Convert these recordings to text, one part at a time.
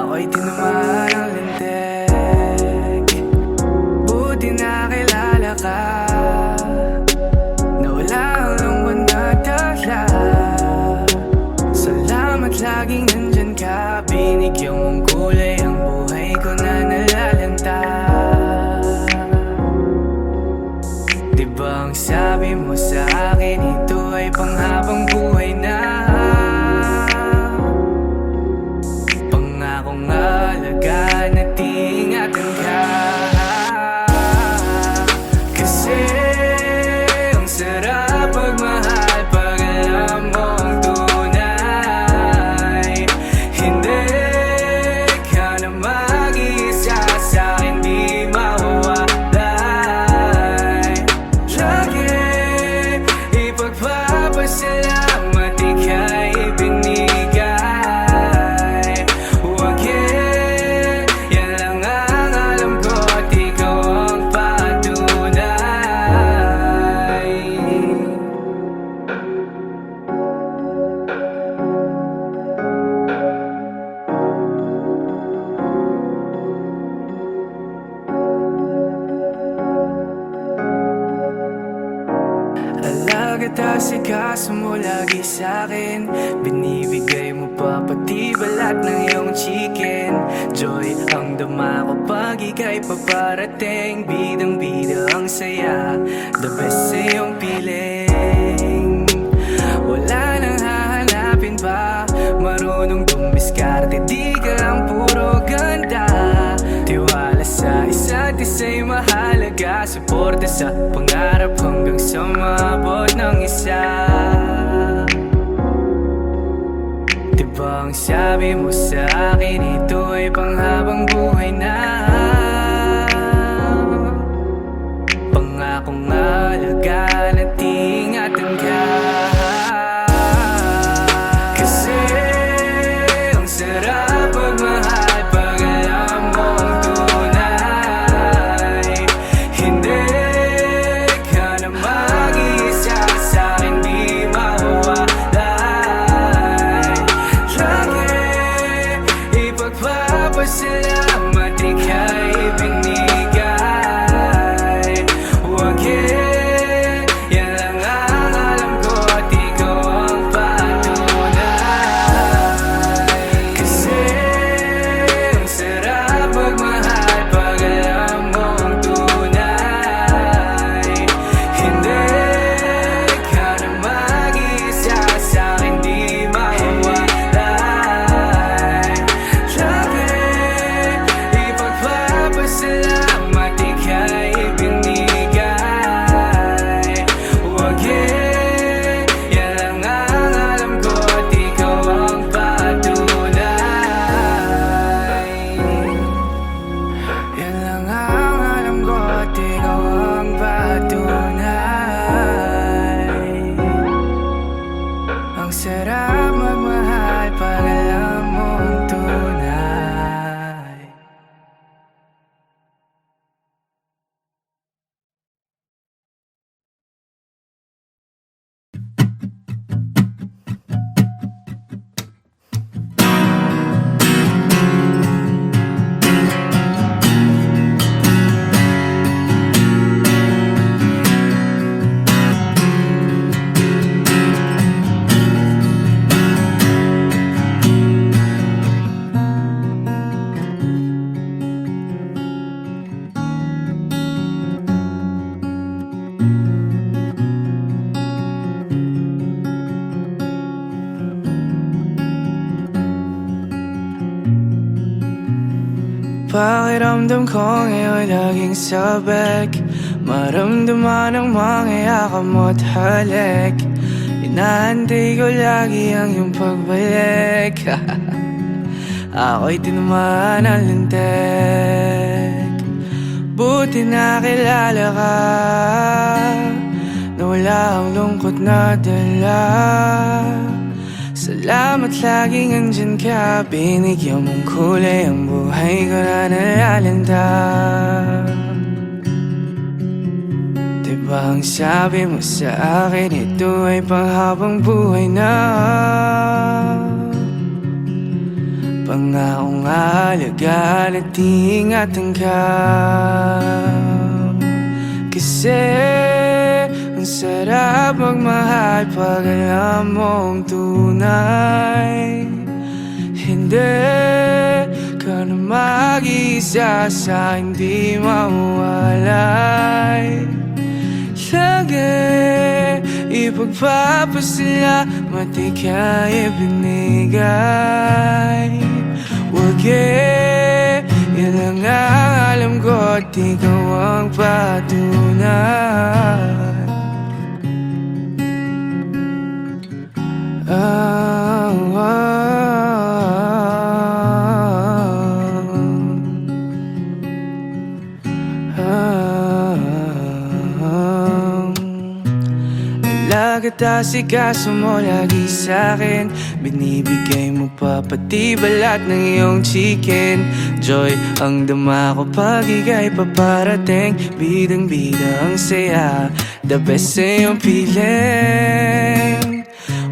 Ako'y tinamaan ng lintik. Buti nakilala ka, nawala ang lungkot na dala. Salamat laging nandyan ka, binigyan mong kulay ang buhay ko na nalalanta. Diba ang sabi mo sa akin, ito ay panghabang buhay na. Pangakong alagaan at ingatan ka. Kasi ang sarap magmahal pag alam mong tunay. Hindi ka na mag-iisa sa'kin, di mawawalay. Lagi ipagpapasalamat ika'y binigay. Huwag yan lang ang alam ko at ikaw ang patunay. Alaga asikaso mo lagi sa'kin, binibigay mo pa pati balat ng iyong chicken. Joy ang dama ko pag ika'y paparating, bidang-bida ang saya, the best sa iyong piling. Wala nang hahanapin pa, marunong dumiskarte, di ka lang puro ganda. Tiwala sa isa't isa'y mahalaga, suporta sa pangarap hanggang sa maabot ng isa. Diba ang sabi mo sa akin, ito ay panghabang buhay na. Pangakong alagaan at ingatan ka. Kasi ang sarap magmahal pag alam mong tunay. Hindi ka na mag-iisa sa'kin, di mawawalay. Lagi ipagpapasalamat ika'y binigay. Huwag yan lang ang alam ko at ikaw ang patunay. Kasi ang sarap magmahal pag alam mong tunay. Hindi ka na mag-iisa sa'kin, di mawawalay. Lagi ipagpapasalamat ika'y binigay. Huwag yan lang ang alam ko at ikaw ang patunay. Yan lang ang alam ko at ikaw ang patunay. Ang sarap magmahal pag alam mong tunay. Pakiramdam ko ngayon laging sabik, maramdaman ang mga yakap mo't halik. Inaantay ko lagi ang iyong pagbalik. Ako'y tinamaan ng lintik. Buti nakilala ka, nawala ang lungkot na dala. Salamat laging andyan ka, binigyan mong kulay ang buhay ko na nalalanta. Diba ang sabi mo sa akin, ito ay panghabang buhay na. Pangaong alagaan at ingatan ka. Kasi ang sarap magmahal pag alam mong tunay. Hindi ka na mag-isa sa hindi mawalay. Lagi ipagpapasalamat ika'y ibinigay. Wag yan lang ang alam ko at ikaw ang patunay. Nagkatasigaso mo lagi sa'kin. Binibigay mo pa pati balat ng iyong chicken. Joy ang dama ko pag ika'y paparating. Bidang-bida ang saya, the best sa iyong piling.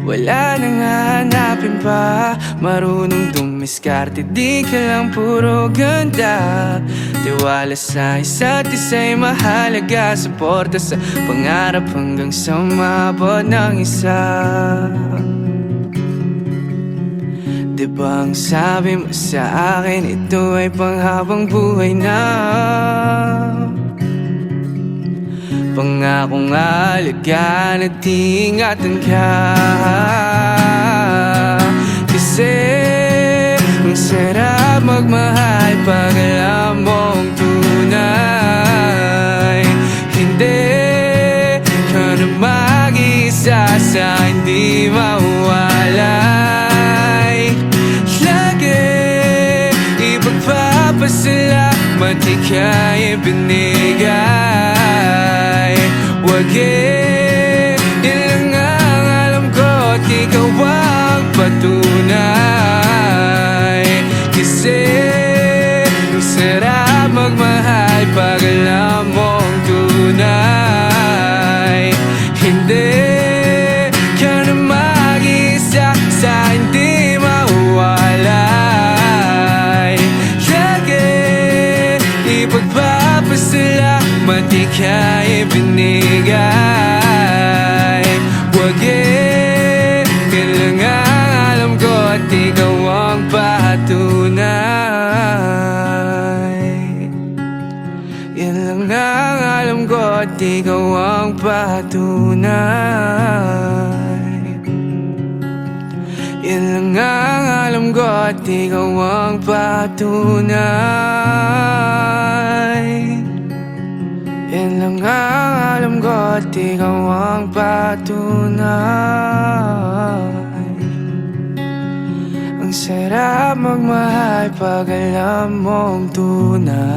Wala nang hahanapin pa, marunong dumiskarte, di ka lang puro ganda. Tiwala sa isa't isa'y mahalaga, suporta sa pangarap hanggang sa maabot ng isa. Diba ang sabi mo sa akin, ito ay panghabang buhay na. Pangakong alagaan at ingatan ka. Kasi ang sarap magmahal pag alam mong tunay. Hindi ka na mag-isa sa hindi mawalay. Lagi ipagpapasalamat ika'y ibinigay. Wag yan lang ang alam ko at ikaw ang patunay. Kasi ang sarap magmahal pag alam mong tunay. Hindi ka na mag-isa sa hindi mawalay. Lagi ipagpapasalamat ika'y ibinigay. Wag yan lang ang alam ko at ikaw ang patunay. Yan lang ang alam ko at ikaw ang patunay. Yan lang ang alam ko at ikaw ang patunay. Yan lang ang alam ko at ikaw ang patunay. Ang sarap magmahal pag alam mong tunay.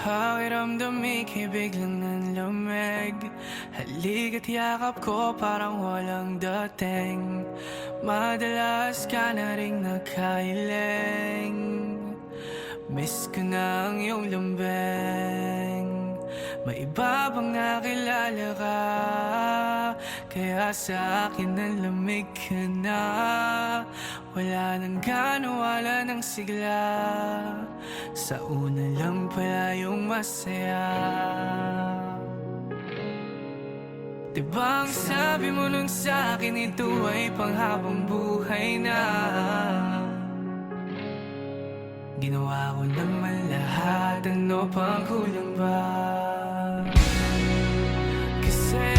Pakiramdam ika'y biglang nanlamig. Halika't yakap ko parang walang dating. Madalas ka na ring nakahiling. Miss ko na ang iyong lambing. May iba bang nakilala ka? Kaya sa akin ang lamig ka na. Wala nang gano, wala nang sigla. Sa una lang pala yung masaya. Diba ang sabi mo nung sa'kin, ito ay panghabang buhay na. Ginawa ko naman lahat, ano pang kulang ba? Kasi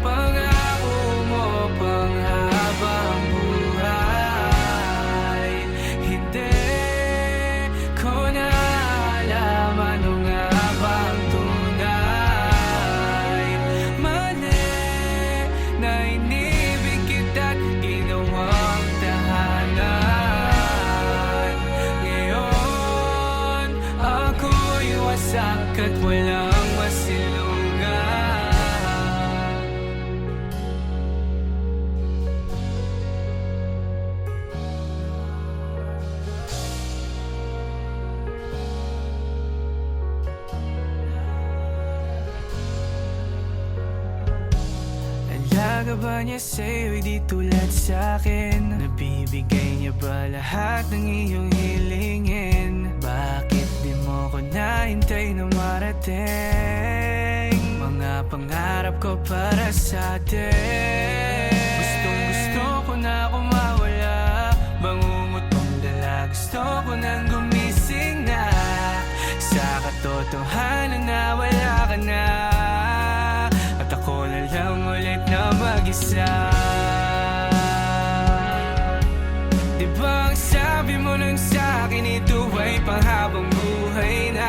pangako mo panghabang buhay. Hindi ko na alam ano nga bang tunay. Mali na inibig kita't ginawang tahanan. Ngayon wasak at walang masilungan. Alaga ba niya sa'yo, di tulad sa'kin? Nabibigay niya ba lahat ng iyong hilingin? Bakit di mo ko nahintay na marating? Mga pangarap ko para sa'tin. Gustong gusto ko na kumawala, bangungot mong dala, gusto ko nang gumising na. Sa katotohanan na wala ka na, at ako na lang ulit na mag-isa. Di ba ang sabi mo nang sa'kin, ito ay panghabang buhay na?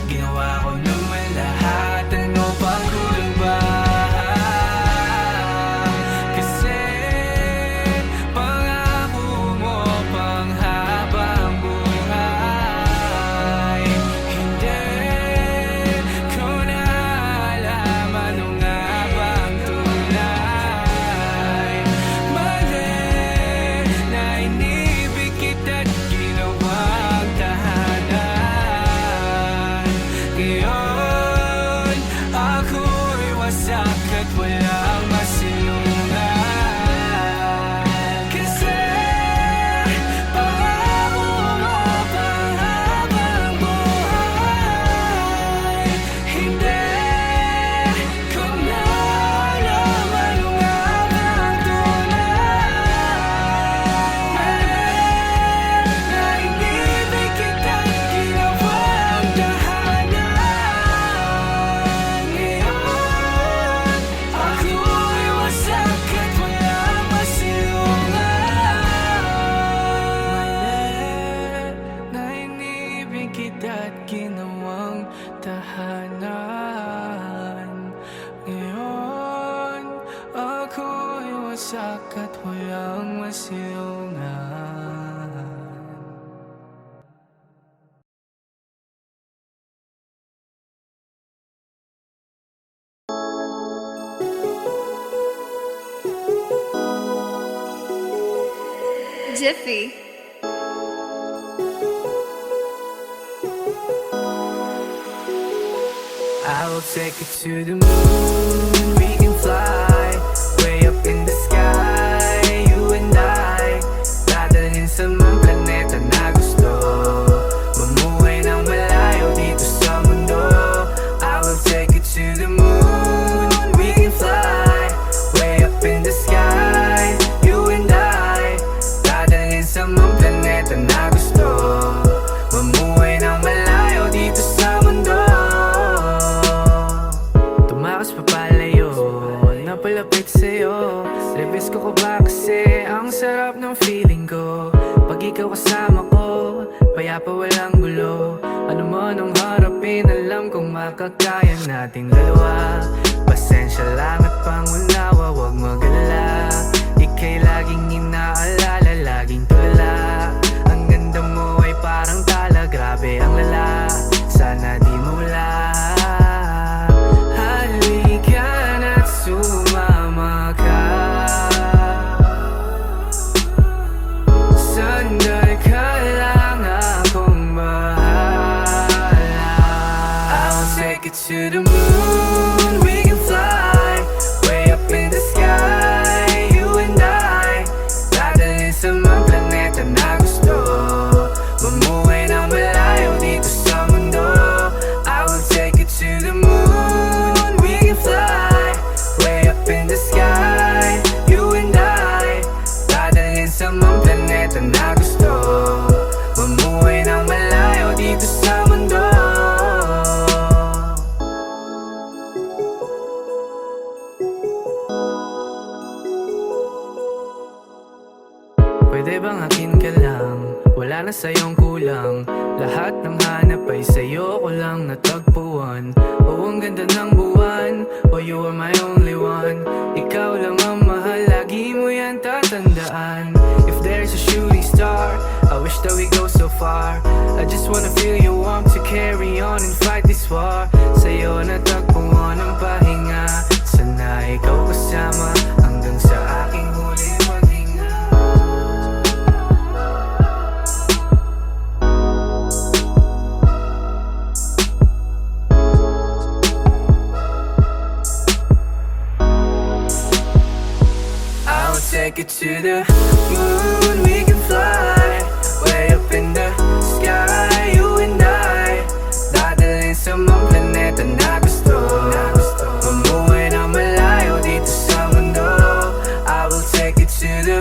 Ginawa ko naman lahat, ano pang kulang ba? Kasi pangako mo panghabang buhay. Hindi ko na alam ano nga bang tunay. Mali na inibig kita't ginawang tahanan. Ngayon ako'y wasak at walang masilungan. Kasi pangako mo panghabang buhay. Hindi ko na alam ano nga bang tunay. Mali na inibig kita't ginawang tahanan. Ngayon ako'y wasak at walang masilungan. Mali na inibig kita't ginawang tahanan. Ngayon ako'y wasak at walang masilungan. Jiffy. I will take you to the moon. We can fly way up in the sky. You and I, dadalhin sa mga planeta na gusto. Mamuhay ng malayo dito sa mundo. I will take you to the moon. We can fly way up in the sky. You and I, dadalhin sa mga planeta na gusto. Mamuhay ng malayo dito sa mundo. Tumakas pa palayo, napalapit sa'yo. Rebes ko ba kasi ang sarap ng feeling ko. Pag ikaw kasama ko, payapa walang gulo. Ano man ang harapin, alam kong makakaya nating dalawa. Pasensya lang at pangunawa, wag mag-alala. Ika'y laging inaalala, laging tulala. Ang ganda mo ay parang tala, grabe ang lala. Sana di mawala. Halika na't sumama ka. Sandal ka lang, akong bahala. I'll take you to the moon. We can fly way up in the sky. You and I, dadalhin sa mga planeta na gusto. Mamuhay ng malayo dito sa mundo. I will take you to the moon. We can fly way up in the sky. You and I, dadalhin sa mga planeta na gusto. Mamuhay ng malayo dito sa mundo. Pwede bang akin ka lang? Wala na sa'yong kulang. Lahat ng hanap ay sa'yo ko lang natagpuan. Oh, ang ganda ng buwan. Oh, you are my only one. Ikaw lang ang mahal, lagi mo yan tatandaan. If there's a shooting star, I wish that we go so so far. I just wanna feel your warmth to carry on and fight this war. Sa'yo natagpuan ang pahinga, sana ikaw kasama hanggang sa aking huli maghinga. I'll take it to the moon, we can fly way up in the sky, you and I. Dadalhin sa mga planeta na gusto, mamuhay na malayo dito sa mundo. I will take it to the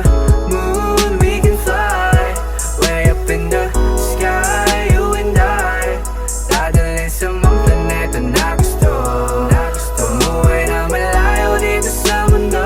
moon, we can fly way up in the sky, you and I. Dadalhin sa mga planeta na gusto, mamuhay na malayo dito sa mundo.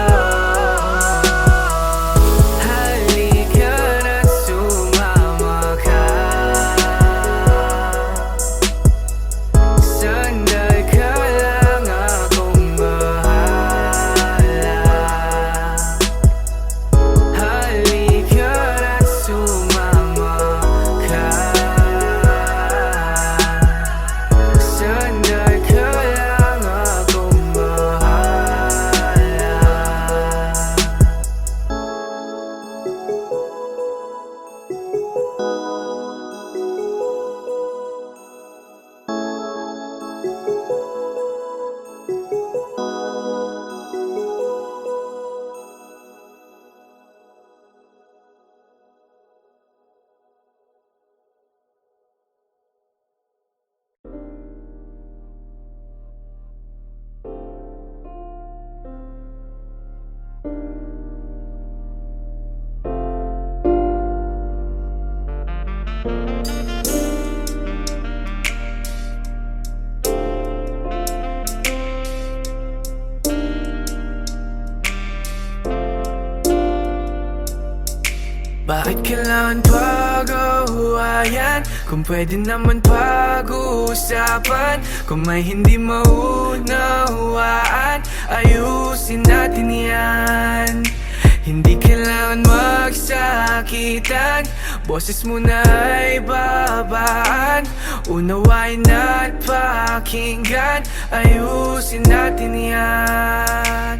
Bakit kailangan pag-awayan kung pwede naman pag-uusapan? Kung may hindi maunawaan, ayusin natin yan. Hindi kailangan magsakitan, boses mo na ay babaan. Unawain at pakinggan, ayusin natin yan.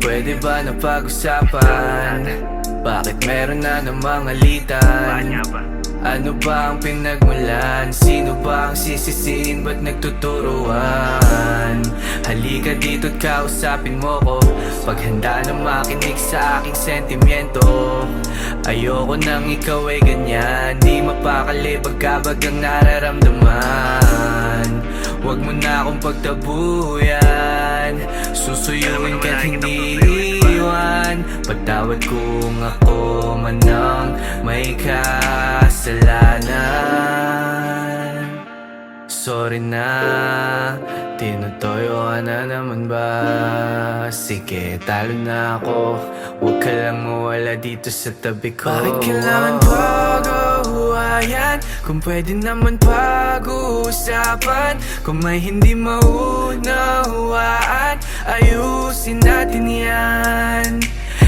Pwede ba na pag-usapan? Bakit meron na namang alitan? Ano ba ang pinagmulan? Sino ba ang sisisiin? Ba't nagtuturuan? Halika dito't kausapin mo ko, paghanda na makinig sa aking sentimiento. Ayoko nang ikaw ay ganyan, di mapakali pagkabagang nararamdaman. Huwag mo na akong pagtabuyan, susuyuin ka't hindi iwan. Patawad kung ako man ang may kasalanan. Sorry na, tinutoyo ka na naman ba? Sige, talo na ako, huwag ka lang mawala dito sa tabi ko. Bakit kailangan pag-awayan kung pwede naman pag-uusapan? Kung may hindi maunawaan, ayusin natin yan.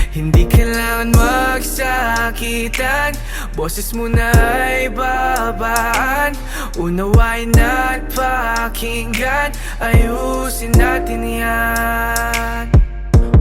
Hindi kailangan magsakitan, boses mo na ay babaan. Unawain at pakinggan, ayusin natin yan.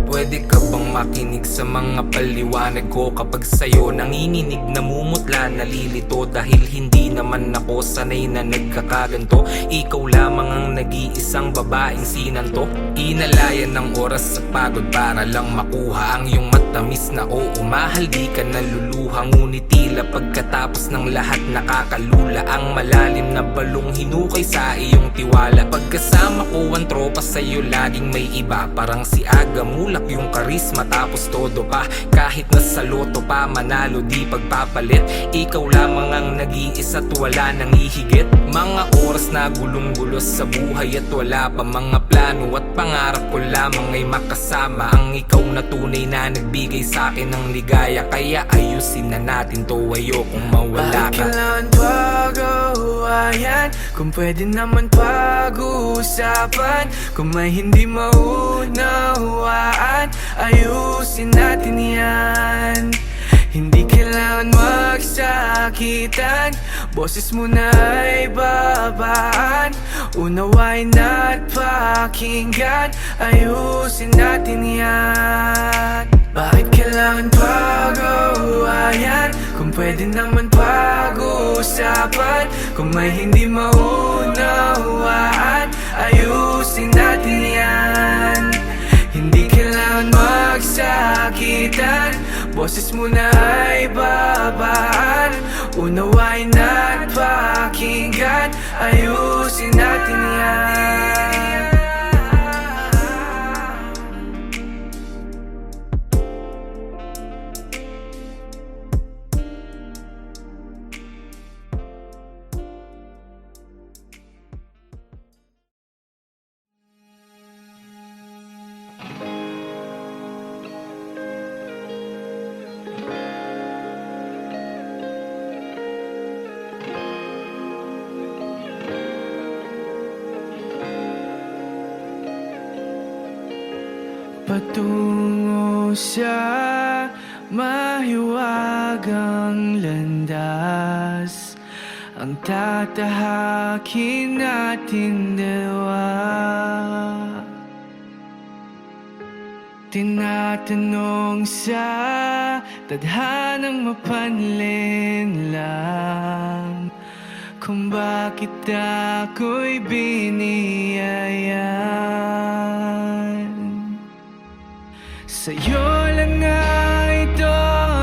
Pwede ka bang makinig sa mga paliwanag ko? Kapag sa'yo nanginginig, namumutla, nalilito. Dahil hindi naman ako sanay na nagkakaganto. Ikaw lamang ang nag-iisang babaeng sinanto. Inalayan ng oras sa pagod para lang makuha ang iyong matamis na oo. Mahal, di ka naluluha, ngunit tila pagkatapos ng lahat nakakalula. Ang malalim na balong hinukay sa iyong tiwala. Pagkasama ko ang tropa, sa'yo laging may iba. Parang si Aga, mulak yung karisma, tapos todo pa. Kahit nasa loto pa, manalo di pagpapalit. Ikaw lamang ang nag-iisa't wala nang ihigit. Mga oras na gulong-gulo sa buhay at wala pa mga plano at pangarap ko lamang ay makasama ang ikaw na tunay na nagbigay sa'kin ng ligaya. Kaya ayusin na natin to, ayokong mawala Bakit ka. kailangan pag-awayan kung pwede naman pag-uusapan? Kung may hindi maunawaan, ayusin natin yan. Hindi kailangan kailangan magsakitan. Boses mo na ay babaan. Unawain at pakinggan. Ayusin natin yan. Bakit kailangan pag-awayan kung pwede naman pag-usapan? Kung may hindi maunawaan, ayusin natin yan. Hindi kailangan magsakitan. Boses mo na ay babaan. Unawain at pakinggan. Ayusin natin yan. Patungo sa mahiwagang landas ang tatahakin natin dalawa. Tinatanong sa tadhanang mapanlin lang kung bakit ako'y biniyayan. Sa'yo lang nga ito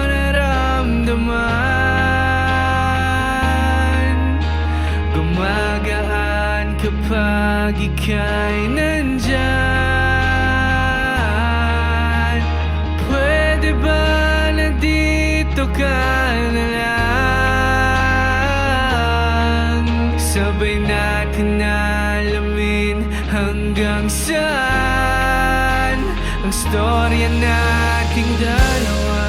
naramdaman. Gumagaan kapag ika'y nandyan. Pwede ba na dito ka na lang? Sabay natin alamin hanggang saan ang storya nating dalawa.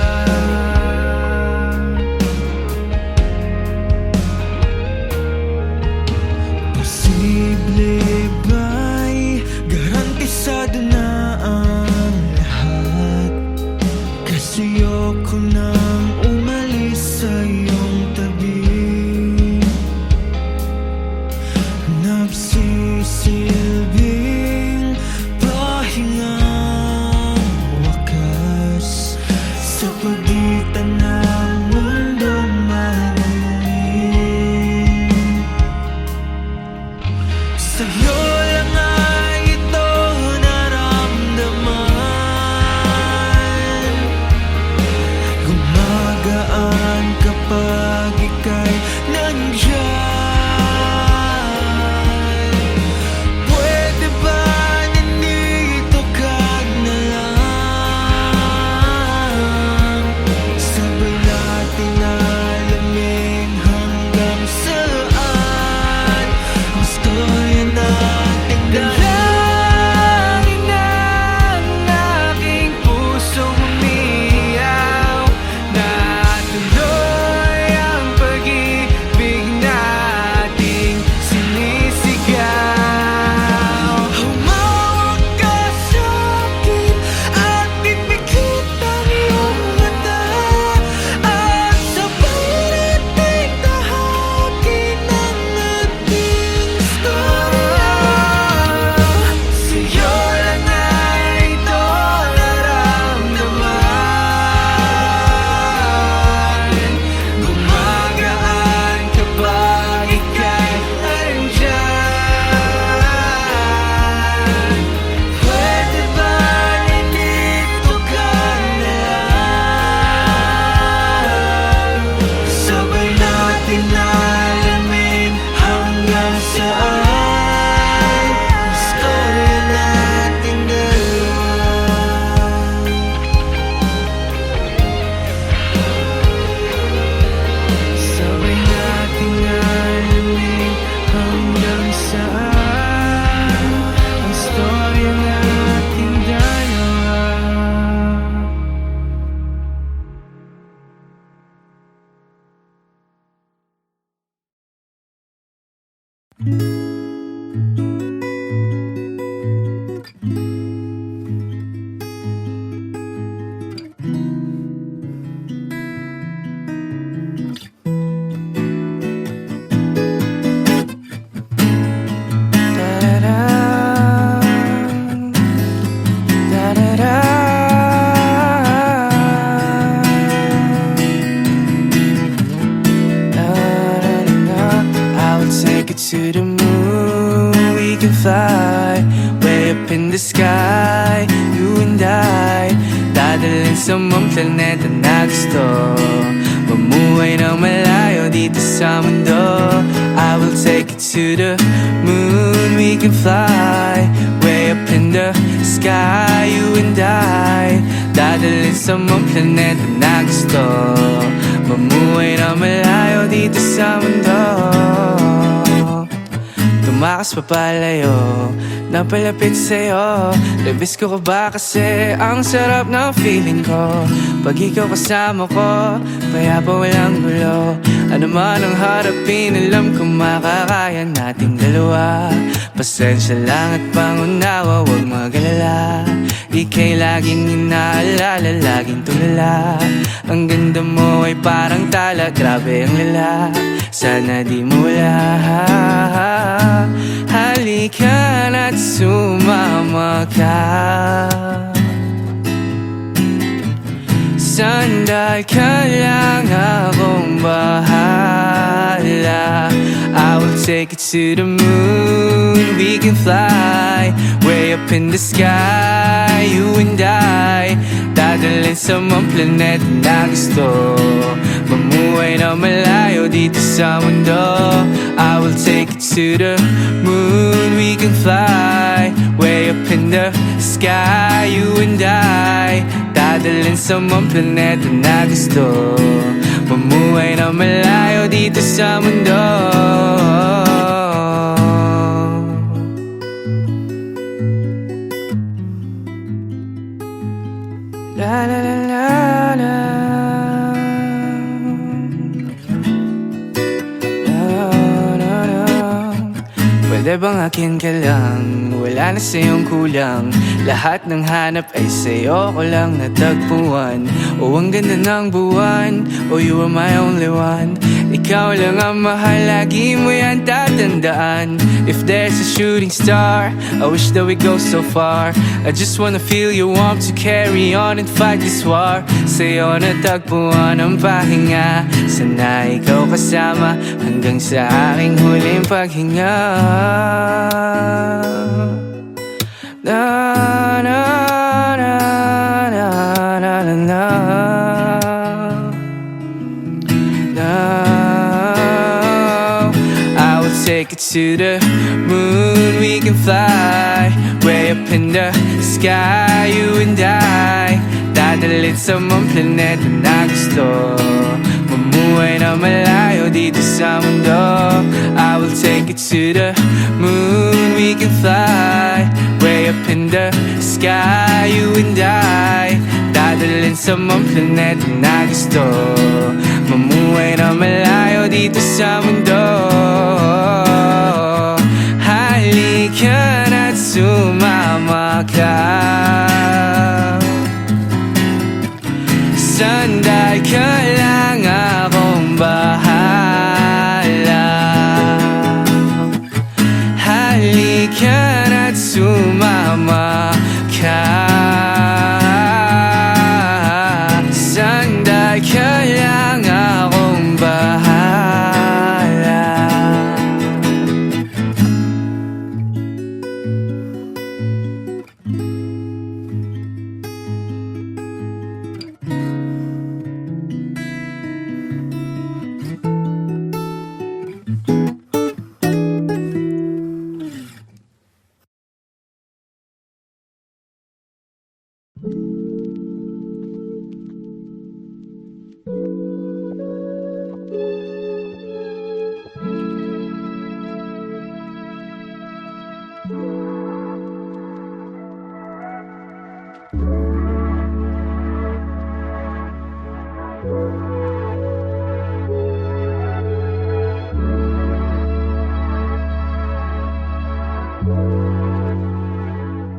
Posible ba'y garantisado na ang lahat? Kasi ayoko nang umalis sa iyong tabi. Nagsisilbing pahingang wakas sa pagitan ng mundong malamig. Sa'yo lang ay ito naramdaman. Gumagaan kapag ika'y nandyan. Pwede ba nandito ka na lang? Sabay natin alamin hanggang saan ang storya nating Dalangin ng aking pusong umiyaw na tuloy ang pag-ibig nating sinisigaw. Humawak ka sa'kin at pipikit ang iyong mata, at sabay nating tahakin ang ating storya. Sa'yo lang ay ito naramdaman. Gumagaan kapag ika'y andyan. Pwede ba nandito ka na lang? Sabay natin alamin hanggang saan ang storya nating dalawa. Sabay nating alamin hanggang saan ang storya nating dalawa. to the moon, we can fly way up in the sky, you and I. Dadalhin sa mga planeta na gusto, mamuhay ng malayo dito sa mundo. I will take you to the moon, we can fly way up in the sky, you and I. Dadalhin sa mga planeta na gusto, mamuhay ng malayo dito sa mundo. Tumakas pa palayo, napalapit sa'yo. Labis ko ka ba kasi ang sarap ng feeling ko pag ikaw kasama ko, payapa walang gulo. Ano man ang harapin, alam kong makakaya nating dalawa. Pasensya lang at pangunawa, huwag magalala. Ika'y laging inaalala, laging tulala. Ang ganda mo ay parang tala, grabe ang lala. Sana di mo wala. Halika na't sumama ka. Sandal ka lang, akong bahala. I will take you to the moon, we can fly way up in the sky, you and I. Dadalhin sa mga planeta na gusto, mamuhay na malayo dito sa mundo. I will take you to the moon, we can fly way up in the sky, you and I. Dadalhin sa mga planeta na gusto, mamuhay na malayo dito sa mundo. La la la la la. Pwede bang akin ka lang, wala na sa'yong kulang. Lahat ng hanap ay sa'yo ko lang natagpuan. O ang ganda ng buwan, oh you are my only one. Ikaw lang ang mahal, lagi mo yan tatandaan. If there's a shooting star, I wish that we go so far. I just wanna feel your warmth to carry on and fight this war. Sa'yo natagpuan ang pahinga, sana ikaw kasama hanggang sa aking huling paghinga. Na na na na na na na. I will take you to the moon, we can fly way up in the sky, you and I. Dadalhin sa mga planeta na gusto, mamuhay na malayo dito sa mundo. I will take you to the moon, we can fly way up in the sky, you and I. Dadalhin sa mga planeta na gusto, mamuhay na malayo dito sa mundo. Halika na't sumama ka. Sandal ka lang, akong bahala. Halika na't sumama ka. Sandal ka lang, akong bahala.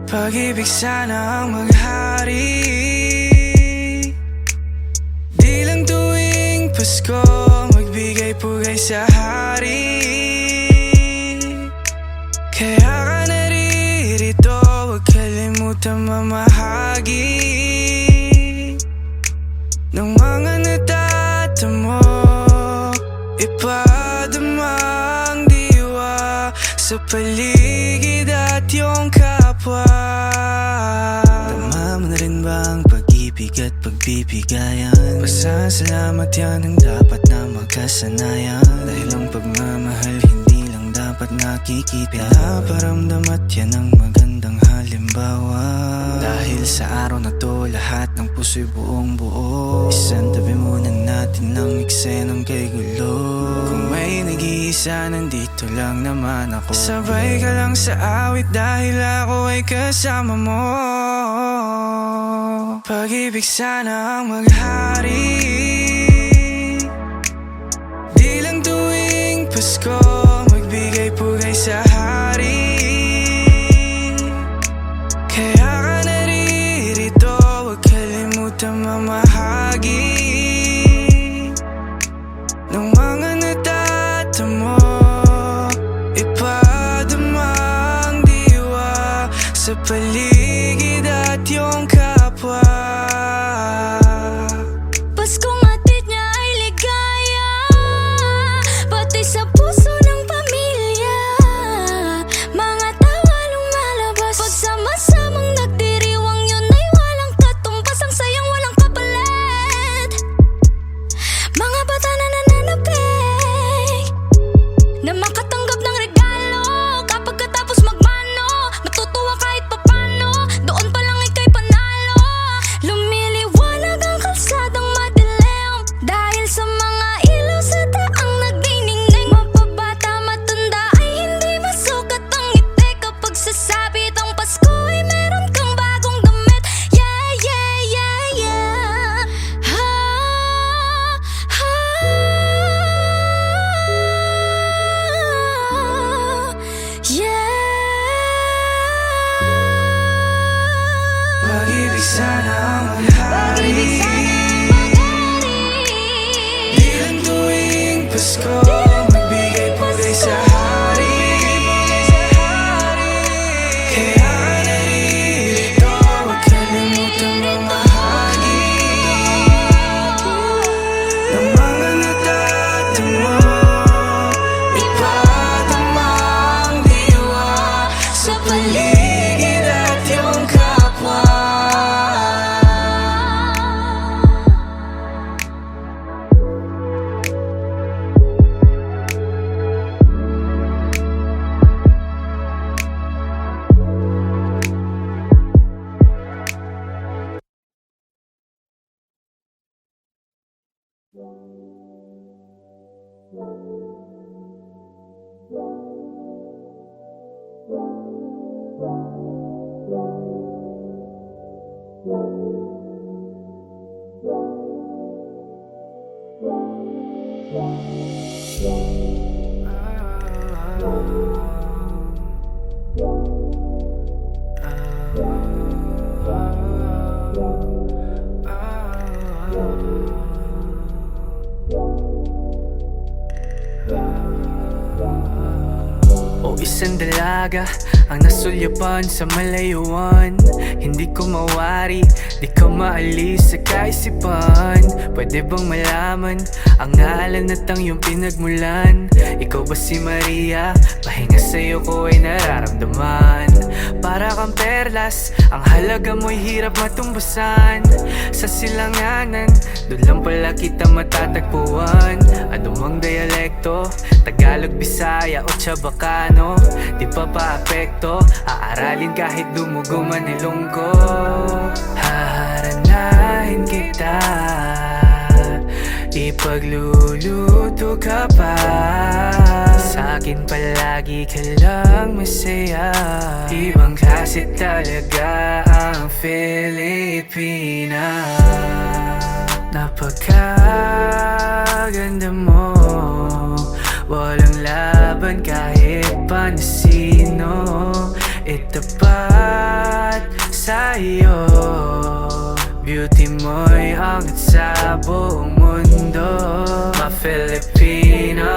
Pag-ibig sana ang maghari, di lang tuwing Pasko magbigay-pugay sa hari. Kaya ka naririto, huwag kalimutan mamahagi ng mga natatamo, ipadama ang diwa sa paligid at iyong kapwa. Tama mo na rin ba ang pag-ibig at pagbibigayan? Pasasalamat yan ang dapat na magkasanayan. Dahil ang pagmamahal hindi lang dapat nakikita, pinaparamdam at yan ang magandang halimbawa. Dahil sa araw na to, lahat ng puso'y buong buo. Isantabi muna natin ang eksenang kay gulo. Kung may nag-iisa, nandito lang naman ako. Sabay ka lang sa awit dahil ako ay kasama mo. Pag-ibig sana ang maghari, di lang tuwing Pasko magbigay pugay sa hari. Kaya ka naririto, huwag kalimutan mamahagi ng mga natatamo. Ipadama ang diwa sa paligid at iyong kapwa. Paskong hatid niya ay ligaya, pati sa puso ng pamilya. Mga tawa lumalabas pag sama-samang nagdiriwang, yun ay walang katumbas. Ang sayang walang kapalit. Mga bata na nananapik na makatanggap ng regalo. Kapag katapos magmano, matutuwa kahit papano. Doon pa lang ika'y panalo. Lumiliwanag ang kalsadang madilim dahil sa mga ilaw sa daang nagniningning. Mapabata, matanda ay hindi masukat ang ngiti kapag sasabit ang Pasko ay meron kang bagong damit. Yeah, yeah, yeah, yeah. Ha, ha. Yeah. Pag-ibig sana ang maghari, Pag-ibig sana maghari, di lang tuwing Pasko magbigay pugay sa hari. Kaya ka naririto, huwag kalimutan mamahagi ng mga natatamo. Ipadama ang diwa sa paligid at iyong kapwa. O isang dalaga ang nasulyapan sa malayuan. Hindi ko mawari, di ka maalis sa kaisipan. Pwede bang malaman ang ngalan at ang iyong pinagmulan? Ikaw ba si Maria? Pahinga sa'yo ko ay nararamdaman. Para kang perlas, ang halaga mo'y hirap matumbasan. Sa silanganan, doon lang pala kita matatagpuan. Ano mang dialekto, Tagalog, Bisaya o Chabacano, di pa pa-apekto, aaralin kahit dumugo man ilong ko. Haharanahin kita, ipagluluto ka pa. Sa'kin palagi ka lang masaya. Ibang klase talaga ang Filipina. Napakaganda mo, walang laban kahit pa na sino. Itapat sa'yo, beauty mo'y angat sa buong mundo. Ma-Filipina,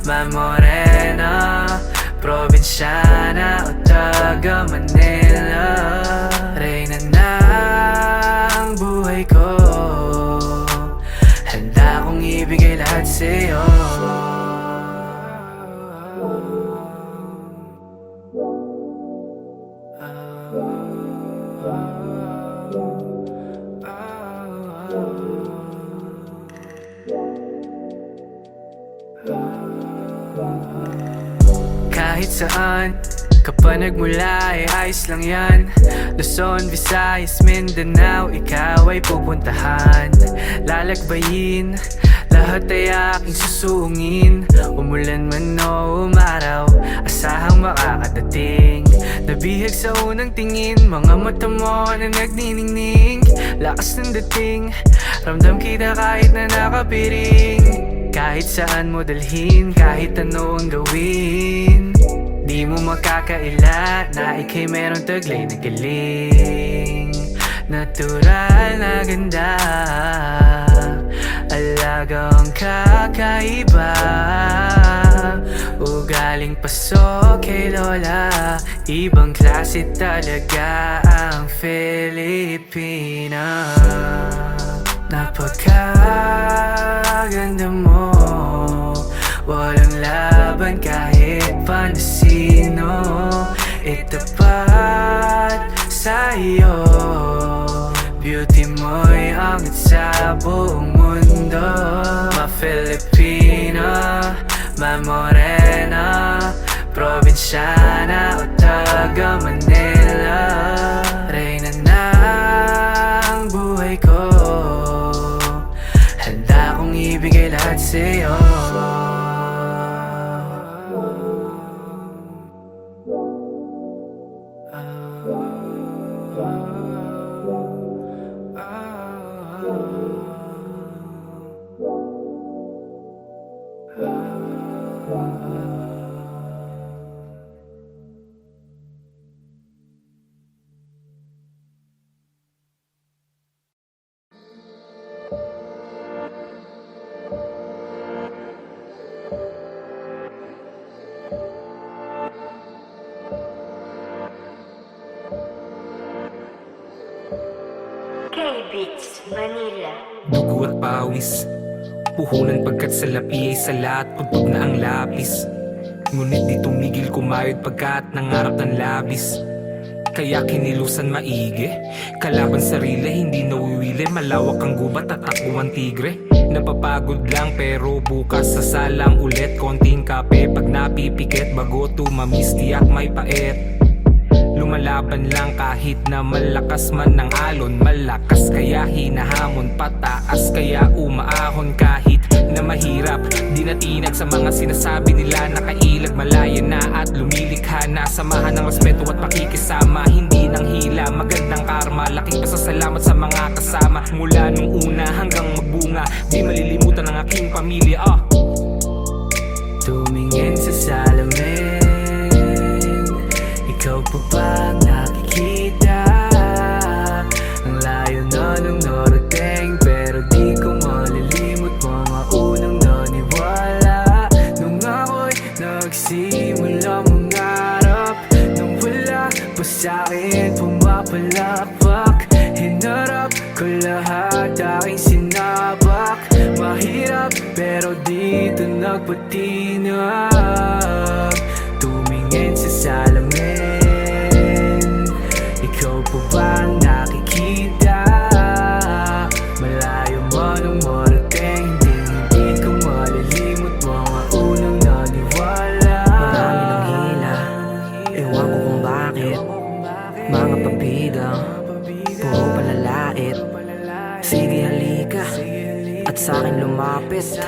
ma-Morena, probinsyana o taga Manila. Reyna ng buhay ko, handa kong ibigay lahat sa'yo. kahit saan. Kapag nagmula ay ayos lang yan. Luzon, Visayas, Mindanao, ikaw ay pupuntahan. Lalakbayin, lahat ay aking susungin. Umulan man o umaraw, asahang makakadating. Nabihag sa unang tingin, mga mata mo na nagniningning. Lakas ng dating, ramdam kita kahit na nakapiring. Kahit saan mo dalhin, kahit ano ang gawin, di mo makakaila na ika'y merong taglay na galing. Natural na ganda, alagang kakaiba, ugaling paso kay lola. Ibang klase talaga ang Filipina. Napakaganda mo, walang laban kahit pa na sino. Itapat sa'yo, beauty mo'y angat sa buong mundo. Ma-Filipina, ma-Morena, probinsyana o taga Manila. Reyna ng buhay ko, handa kong ibigay lahat sa'yo. K-Beats, Manila. Dugo at pawis, puhunan pagkat sa lapi ay salat, pagpag na ang lapis. Ngunit di tumigil kumayod pagkat nangarap ng labis. Kaya kinilusan maigi, kalaban sarili hindi nawiwili. Malawak ang gubat at takbo ang tigre. Napapagod lang pero bukas sasalang ulit. Konting kape pag napipikit, bago tumamis tiyak may pait. Lumalaban lang kahit na malakas man ang alon. Malakas kaya hinahamon, pataas kaya umaahon. Kahit na mahirap, di natinag sa mga sinasabi nila. Nakailag, malaya na at lumilikha na. Samahan ng respeto at pakikisama, hindi ng hila, magandang karma. Laking pasasalamat sa mga kasama. Mula nung una hanggang magbunga, di malilimutan ang aking pamilya. Tumingin sa salamin, ikaw pa bang nakikita? Ang layo na nung narating, pero di ko malilimot mga unang naniwala. Nung ako'y nagsimula mangarap, nung wala pa sa'kin pumapalakpak. Hinarap ko lahat, aking sinabak. Mahirap pero dito nagpatinag. Tumingin sa salamin, ikaw pa bang nakikita? Malayo man ang marating, hindi ko malilimot mga unang naniwala. Marami ng hila, ewan ko kung bakit. Mga pabidang, puro palalait. Sige halika, at sa'kin lumapit.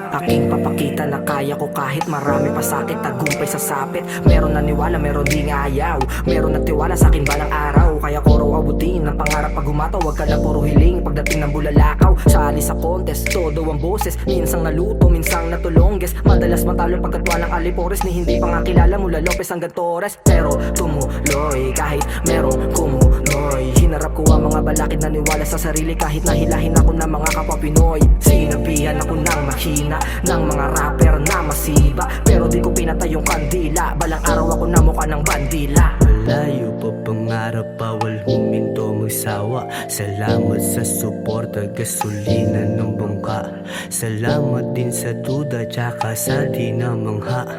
Aking papakita na kaya ko kahit marami pa sakit. Tagumpay sa sapit, meron naniwala, meron ding ayaw. Meron nagtiwala sa'kin balang araw, kaya ko raw abutin ang pangarap pag humataw. Huwag ka lang puro hiling pagdating ng bulalakaw. Sali sa contest, todo ang boses. Minsang naluto, minsang natulongges. Madalas matalo pagkat walang alipores. Ni hindi pa nga kilala mula Lopez hanggang Torres. Pero tumuloy kahit merong kumunoy. Hinarap ko ang mga balakid, naniwala sa sarili kahit nahilahin ako ng mga kapwa Pinoy. Sinabihan ako ng mahina ng mga rapper na masiba, pero di ko pinatay yung kandila. Balang araw ako na mukha ng bandila. Malayo pa pangarap, bawal huminto magsawa. Salamat sa suporta, gasolina ng bangka. Salamat din sa duda, tsaka sa di na mangha.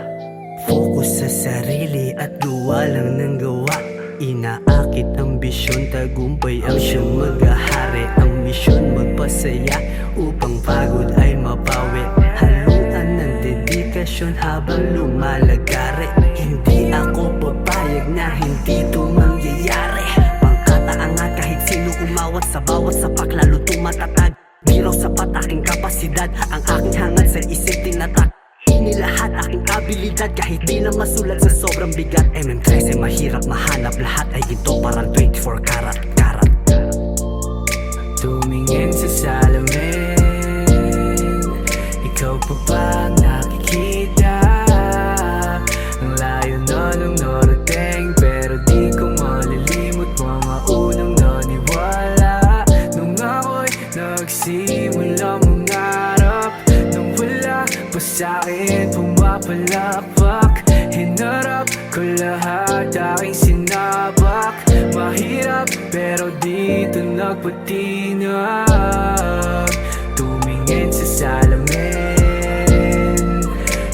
Focus sa sarili at gawa lang ng gawa. Inaakit ang bisyon, tagumpay ang siyang maghahari. Ang misyon magpasaya upang pagod ay mapawi. Haluan ng dedikasyon habang lumalagari. Ang aking hangat sa isip tinatak Inilahat aking abilidad kahit di na masulat sa sobrang bigat MM13 mahirap mahanap lahat ay ginto parang 24 karat Tumingin sa salamin, ikaw pa ba ang nakikita? Ang layo na nung narating, pero di ko malilimot mga unang naniwala. Nung ako'y nagsimula mangarap, nung wala pa sa'kin pumapalapak, hinarap ko lahat aking sinabak. Mahirap pero dito nagpatinag. Tumingin sa salamin,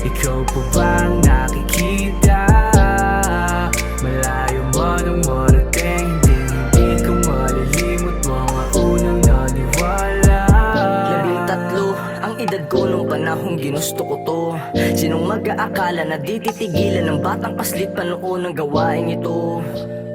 ikaw pa bang nakikita? Malayo man ang marating, hindi ko malilimot mga unang naniwala. 13 ang edad ko nung panahong ginusto ko to. Sinong mag-aakala na di titigilan ng batang paslit pa noon ang gawain ito?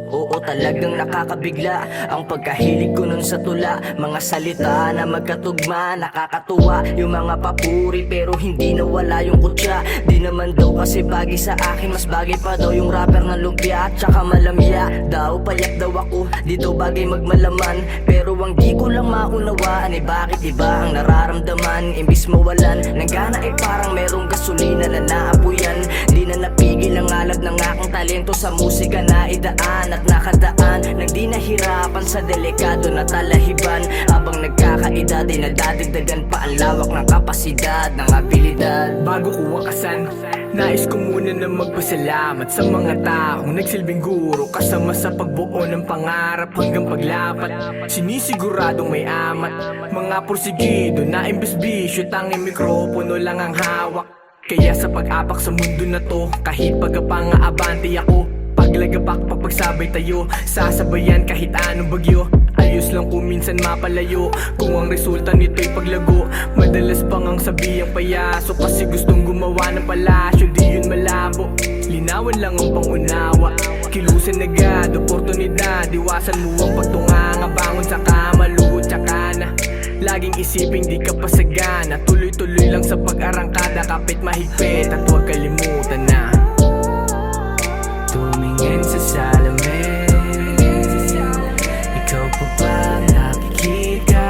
Oo, talagang nakakabigla ang pagkahilig ko nun sa tula. Mga salita na magkatugma, nakakatuwa yung mga papuri, pero hindi nawala yung kutya. Di naman daw kasi bagay sa akin, mas bagay pa daw yung rapper na lumpia at saka malamya. Daw payak daw ako, di daw bagay magmalaman, pero ang di ko lang maunawaan ay bakit iba ang nararamdaman. Imbis mawalan ng gana ay parang merong gasolina na naapuyan. Di na napigil ang alab ng aking talento sa musika na idaan at nakadaan. Nang di nahirapan sa delikado na talahiban. Habang nagkakaedad ay nadadagdagan pa ang lawak ng kapasidad, ng abilidad. Bago ko wakasan, nais ko muna na magpasalamat sa mga taong nagsilbing guro, kasama sa pagbuo ng pangarap hanggang paglapat. Sinisiguradong may amat, mga porsigido na imbes bisyo, tanging mikropono lang ang hawak. Kaya sa pag-apak sa mundo na to, kahit pagkapanga-abante ako, paglagapak pagsabay tayo, sasabayan kahit anong bagyo. Ayos lang kung minsan mapalayo, kung ang resulta nito'y paglago. Madalas pang ang sabihang payaso, kasi gustong gumawa ng palasyo, di yun malabo. Linawan lang ang pangunawa, kilusan agad, oportunidad. Iwasan mo ang pagtunganga, bangon sa kama, luhod tsaka na. Laging isiping di ka pasagana, tuloy-tuloy lang sa pag-arangkada, kapit mahigpit at huwag kalimutan na tumingin sa salamin, ikaw pa ba nakikita?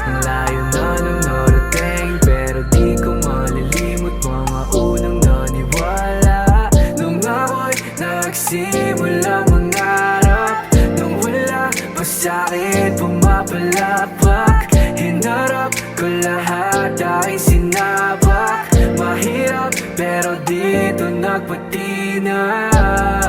Ang layo na nung narating, pero di ko malilimot mga unang naniwala. Nung ako'y nagsimula mangarap, nung wala pa sa'kin pumapalapak, hinarap ko lahat aking sinabak. Mahirap pero dito nagpatinag.